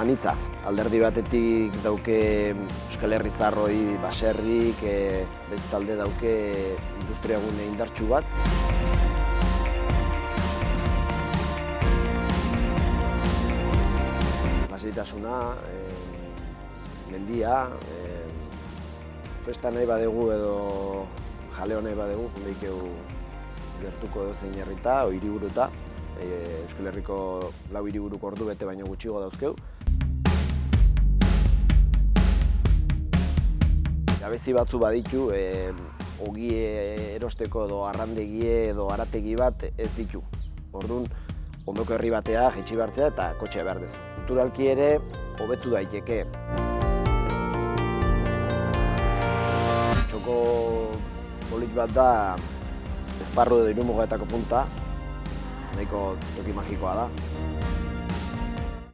anitza. Alderdi batetik dauke Euskal Herri Zarroi baserrik, bestalde dauke industriagune indartsu bat. Lasaitasuna, mendia, festa nahi badegu edo jaleo nahi badegu, leikeu gertuko edozein herrita o hiriburuta. Euskal Herriko 4 hiriburuko ordu bete baino gutxiago dauzkeu. Gabezi batzu baditu, ogie erosteko edo arrandegie edo arategi bat ez ditu. Orduan, ondoko herri batea jaitsi behartzea eta kotxea behar dezu. Kulturalki ere, hobetu daiteke. Txoko polit bat da, Esparru edo Irunmugatako punta, nahiko toki magikoa da.